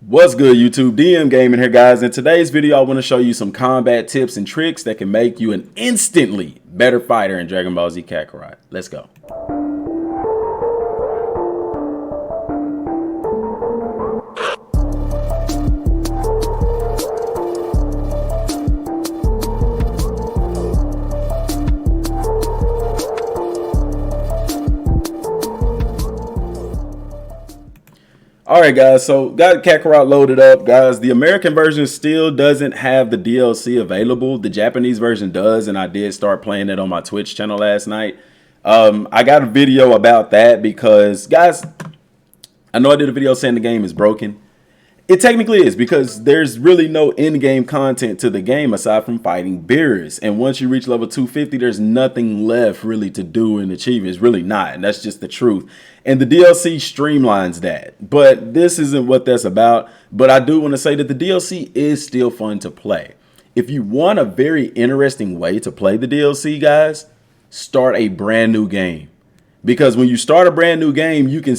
What's good, YouTube? Dmgaming here, guys. In today's video, I want to show you some combat tips and tricks that can make you an instantly better fighter in Dragon Ball Z Kakarot. Let's go. Alright guys, so got Kakarot loaded up. Guys, the American version still doesn't have the DLC available. The Japanese version does, and I did start playing it on my Twitch channel last night. I got a video about that because, guys, I know I did a video saying the game is broken. It technically is, because there's really no in-game content to the game aside from fighting Beerus. And once you reach level 250, there's nothing left really to do and achieve. It's really not, and that's just the truth. And the DLC streamlines that. But this isn't what that's about. But I do want to say that the DLC is still fun to play. If you want a very interesting way to play the DLC, guys, start a brand new game. Because when you start a brand new game, you can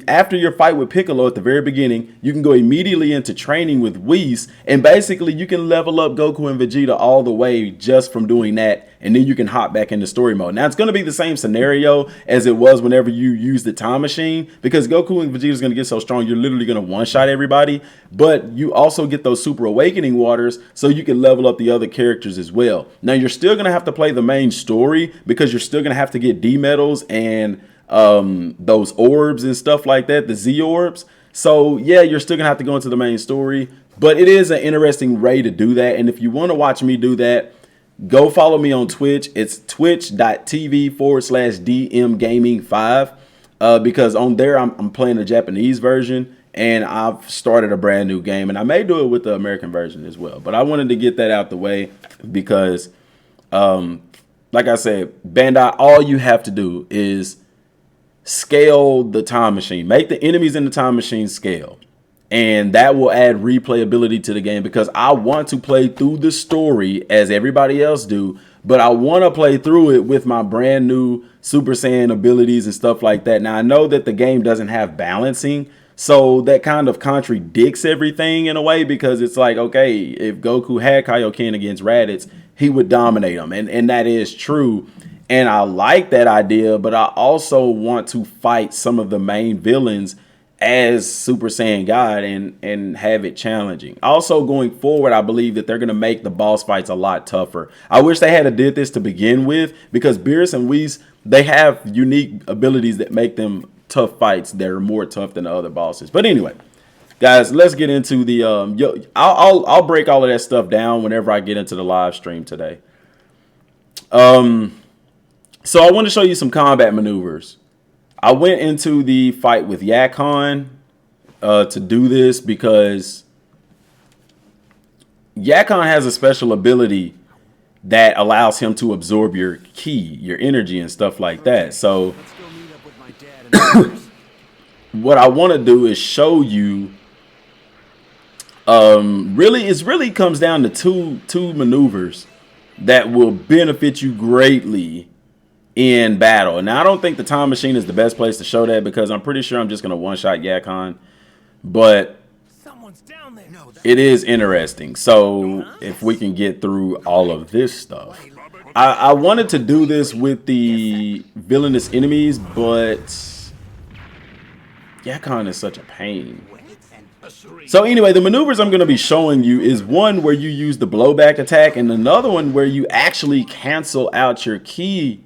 after your fight with Piccolo at the very beginning, you can go immediately into training with Whis, and basically you can level up Goku and Vegeta all the way just from doing that, and then you can hop back into story mode. Now, it's going to be the same scenario as it was whenever you use the time machine, because Goku and Vegeta is going to get so strong, you're literally going to one-shot everybody, but you also get those Super Awakening waters, so you can level up the other characters as well. Now, you're still going to have to play the main story, because you're still going to have to get D medals and those orbs and stuff like that, the Z orbs. So yeah, you're still gonna have to go into the main story, but it is an interesting way to do that. And if you want to watch me do that, go follow me on Twitch. It's twitch.tv/DMgaming5 because on there I'm playing the Japanese version, and I've started a brand new game, and I may do it with the American version as well. But I wanted to get that out the way because like I said, Bandai, all you have to do is scale the time machine. Make the enemies in the time machine scale. And that will add replayability to the game, because I want to play through the story as everybody else do, but I want to play through it with my brand new Super Saiyan abilities and stuff like that. Now, I know that the game doesn't have balancing, so that kind of contradicts everything in a way, because it's like, okay, if Goku had Kaioken against Raditz, he would dominate him. And that is true. And I like that idea, but I also want to fight some of the main villains as Super Saiyan God and have it challenging. Also, going forward, I believe that they're going to make the boss fights a lot tougher. I wish they had did this to begin with, because Beerus and Whis, they have unique abilities that make them tough fights that are more tough than the other bosses. But anyway, guys, let's get into the I'll break all of that stuff down whenever I get into the live stream today. So I want to show you some combat maneuvers. I went into the fight with Yakon to do this because Yakon has a special ability that allows him to absorb your ki, your energy and stuff like that. So what I want to do is show you really comes down to two maneuvers that will benefit you greatly in battle. Now, I don't think the time machine is the best place to show that, because I'm pretty sure I'm just going to one-shot Yakon, but it is interesting. So if we can get through all of this stuff, I wanted to do this with the villainous enemies, but Yakon is such a pain. So anyway, the maneuvers I'm going to be showing you is one where you use the blowback attack, and another one where you actually cancel out your ki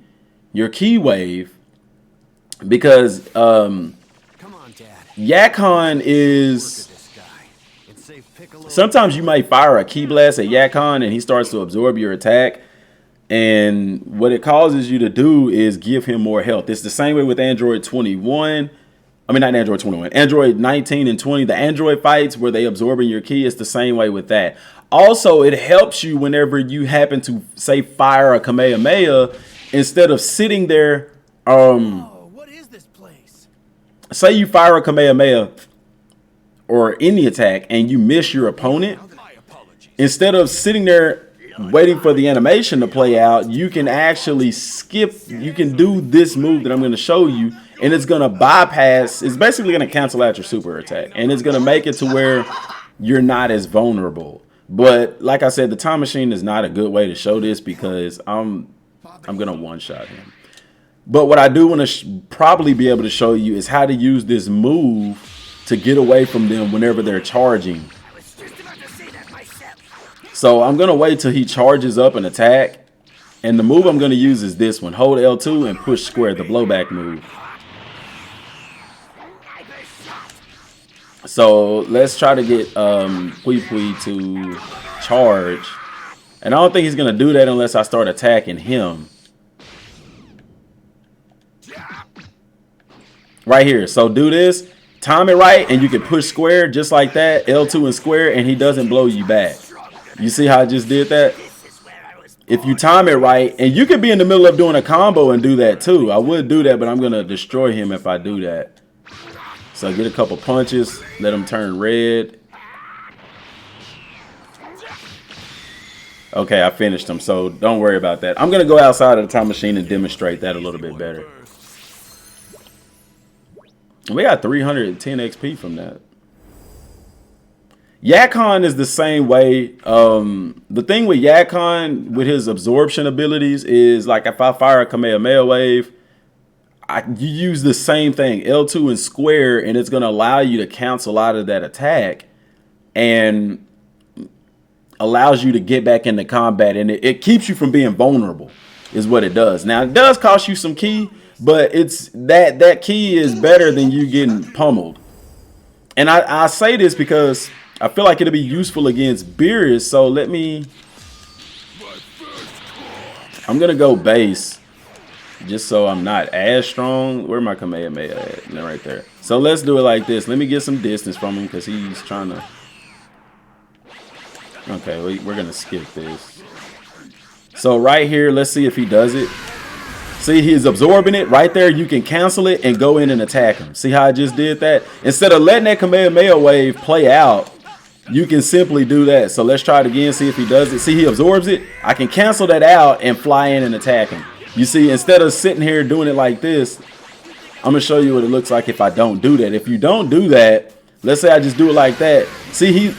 wave, because Yakon is, sometimes you might fire a ki blast at Yakon and he starts to absorb your attack, and what it causes you to do is give him more health. It's the same way with Android 21. I mean, not Android 21, Android 19 and 20, the Android fights where they absorbing your ki, is the same way with that. Also, it helps you whenever you happen to, say, fire a Kamehameha, instead of sitting there, what is this place? Say you fire a Kamehameha or any attack and you miss your opponent, instead of sitting there waiting for the animation to play out, you can actually skip, you can do this move that I'm going to show you, and it's going to bypass, it's basically going to cancel out your super attack, and it's going to make it to where you're not as vulnerable. But like I said, the time machine is not a good way to show this because I'm going to one-shot him. But what I do want to probably be able to show you is how to use this move to get away from them whenever they're charging. So I'm going to wait till he charges up an attack. And the move I'm going to use is this one. Hold L2 and push square, the blowback move. So let's try to get Pui Pui to charge. And I don't think he's going to do that unless I start attacking him. Right here. So do this. Time it right and you can push square just like that. L2 and square and he doesn't blow you back. You see how I just did that? If you time it right, and you could be in the middle of doing a combo and do that too. I would do that, but I'm going to destroy him if I do that. So get a couple punches, let him turn red. Okay, I finished him, so don't worry about that. I'm going to go outside of the time machine and demonstrate that a little bit better. We got 310 XP from that. Yakon is the same way. The thing with Yakon, with his absorption abilities, is like if I fire a Kamehameha wave, you use the same thing, L2 and square, and it's going to allow you to cancel out of that attack and allows you to get back into combat. And it keeps you from being vulnerable is what it does. Now, it does cost you some ki, but it's that ki is better than you getting pummeled. And I say this because I feel like it'll be useful against Beerus, so I'm going to go base, just so I'm not as strong. Where my Kamehameha at? Right there. So let's do it like this. Let me get some distance from him, because he's trying to... Okay, we're going to skip this. So right here, let's see if he does it. See, he's absorbing it. Right there, you can cancel it and go in and attack him. See how I just did that? Instead of letting that Kamehameha wave play out, you can simply do that. So let's try it again, see if he does it. See, he absorbs it. I can cancel that out and fly in and attack him. You see, instead of sitting here doing it like this, I'm going to show you what it looks like if I don't do that. If you don't do that, let's say I just do it like that. See, he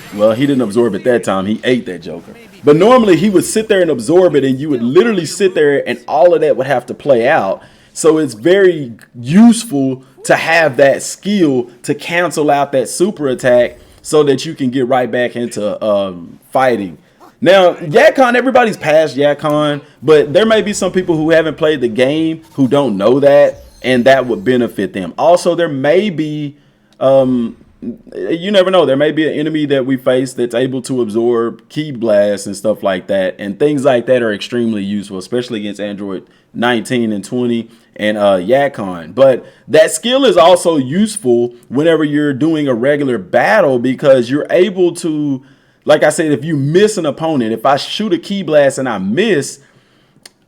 didn't absorb it that time. He ate that joker. But normally he would sit there and absorb it, and you would literally sit there and all of that would have to play out. So it's very useful to have that skill to cancel out that super attack so that you can get right back into fighting. Now, Yakon, everybody's past Yakon, but there may be some people who haven't played the game who don't know that, and that would benefit them. Also, there may be, you never know, there may be an enemy that we face that's able to absorb key blasts and stuff like that, and things like that are extremely useful, especially against Android 19 and 20 and Yakon. But that skill is also useful whenever you're doing a regular battle, because you're able to, like I said, if you miss an opponent, if I shoot a key blast and I miss,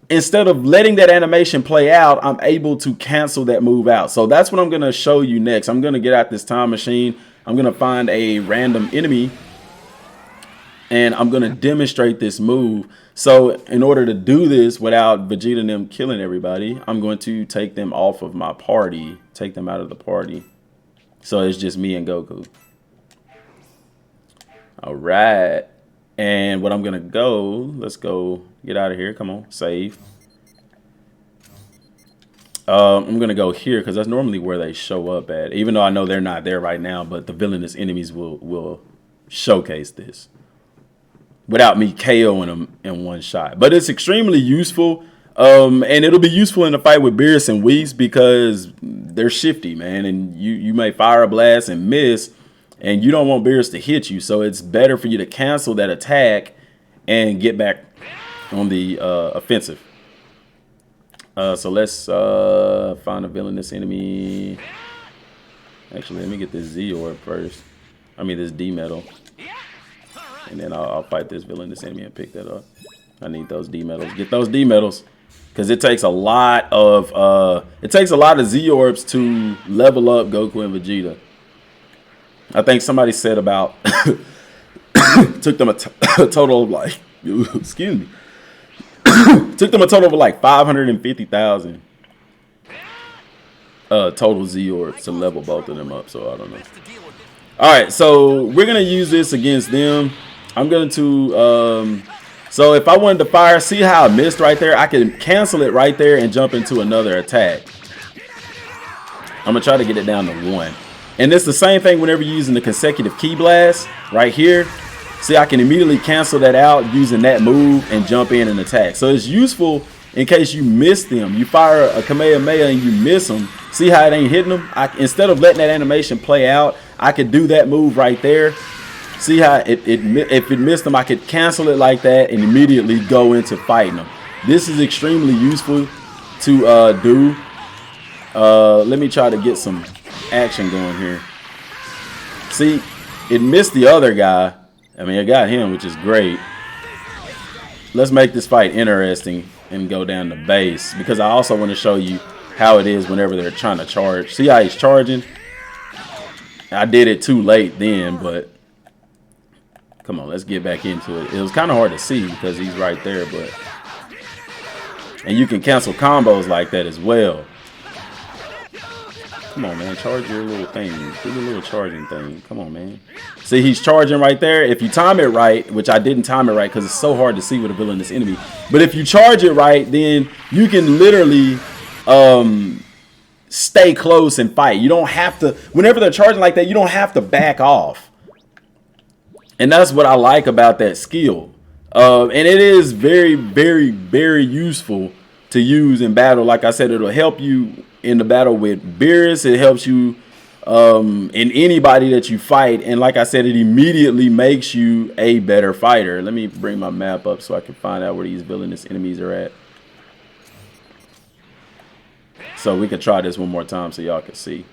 instead of letting that animation play out, I'm able to cancel that move out. So that's what I'm going to show you next. I'm going to get out this time machine. I'm going to find a random enemy, and I'm going to demonstrate this move. So in order to do this without Vegeta and them killing everybody, I'm going to take them off of my party, take them out of the party. So it's just me and Goku. All right. And what I'm going to go, let's go get out of here. Come on, save. I'm going to go here because that's normally where they show up at, even though I know they're not there right now, but the villainous enemies will showcase this without me KOing them in one shot. But it's extremely useful, and it'll be useful in the fight with Beerus and Whis because they're shifty, man, and you may fire a blast and miss, and you don't want Beerus to hit you, so it's better for you to cancel that attack and get back on the offensive. So let's find a villainous enemy. Actually, let me get this Z orb first. I mean, this D metal. And then I'll fight this villainous enemy and pick that up. I need those D metals. Get those D metals. Because it takes a lot of Z orbs to level up Goku and Vegeta. I think somebody said about took them a total of like, excuse me. Took them a total of like 550,000. total Z orbs to level both of them up. So I don't know. All right, so we're gonna use this against them. I'm going to so if I wanted to fire, see how I missed right there? I can cancel it right there and jump into another attack. I'm gonna try to get it down to 1. And it's the same thing whenever you're using the consecutive key blast right here. See, I can immediately cancel that out using that move and jump in and attack. So it's useful in case you miss them. You fire a Kamehameha and you miss them. See how it ain't hitting them? Instead of letting that animation play out, I could do that move right there. See how if it missed them, I could cancel it like that and immediately go into fighting them. This is extremely useful to do. Let me try to get some action going here. See, it missed the other guy. I mean, it got him, which is great. Let's make this fight interesting and go down to base, because I also want to show you how it is whenever they're trying to charge. See how he's charging? I did it too late then, but come on, let's get back into it. It was kind of hard to see because he's right there, but and you can cancel combos like that as well. Come on, man, charge your little thing. Do the little charging thing. Come on, man. See, he's charging right there. If you time it right, which I didn't time it right because it's so hard to see with a villainous enemy. But if you charge it right, then you can literally stay close and fight. You don't have to, whenever they're charging like that, you don't have to back off. And that's what I like about that skill. And it is very, very, very useful to use in battle. Like I said, it'll help you in the battle with Beerus. It helps you in anybody that you fight. And like I said, it immediately makes you a better fighter. Let me bring my map up so I can find out where these villainous enemies are at. So we can try this one more time so y'all can see.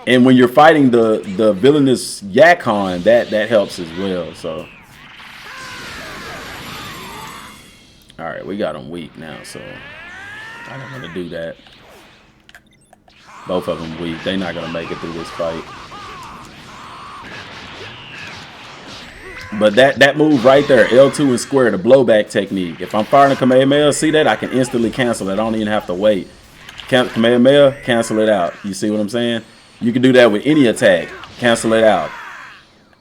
And when you're fighting the villainous Yakon, that helps as well. So, all right, we got them weak now, so I don't want to do that. Both of them weak. They're not gonna make it through this fight. But that move right there, L2 and square, the blowback technique. If I'm firing a Kamehameha, see that? I can instantly cancel it. I don't even have to wait. Kamehameha, cancel it out. You see what I'm saying? You can do that with any attack. Cancel it out.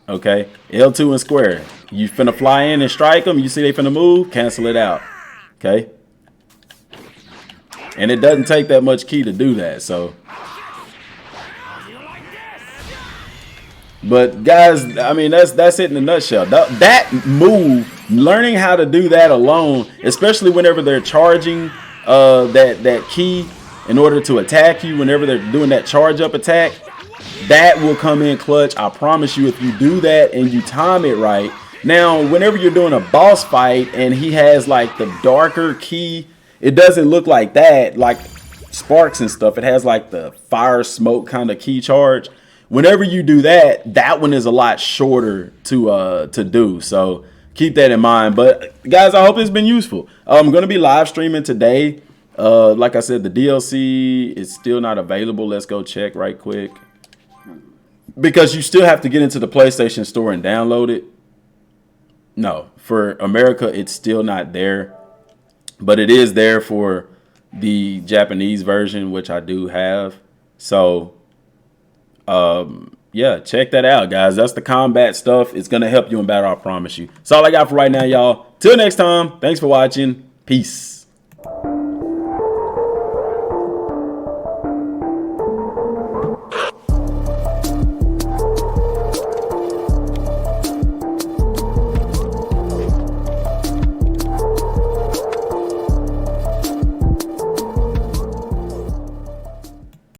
Okay? L2 and square. You finna fly in and strike them. You see they finna move. Cancel it out. Okay? And it doesn't take that much key to do that. So, but guys, I mean, that's it in a nutshell. That move, learning how to do that alone, especially whenever they're charging that key in order to attack you, whenever they're doing that charge up attack, that will come in clutch. I promise you, if you do that and you time it right. Now, whenever you're doing a boss fight and he has like the darker key, it doesn't look like that, like sparks and stuff. It has like the fire smoke kind of key charge. Whenever you do that, that one is a lot shorter to do. So keep that in mind. But guys, I hope it's been useful. I'm going to be live streaming today. Like I said, the DLC is still not available. Let's go check right quick, because you still have to get into the PlayStation Store and download it. No, for America, it's still not there, but it is there for the Japanese version, which I do have. So, yeah, check that out, guys. That's the combat stuff. It's going to help you in battle, I promise you. That's all I got for right now, y'all. Till next time, thanks for watching. Peace.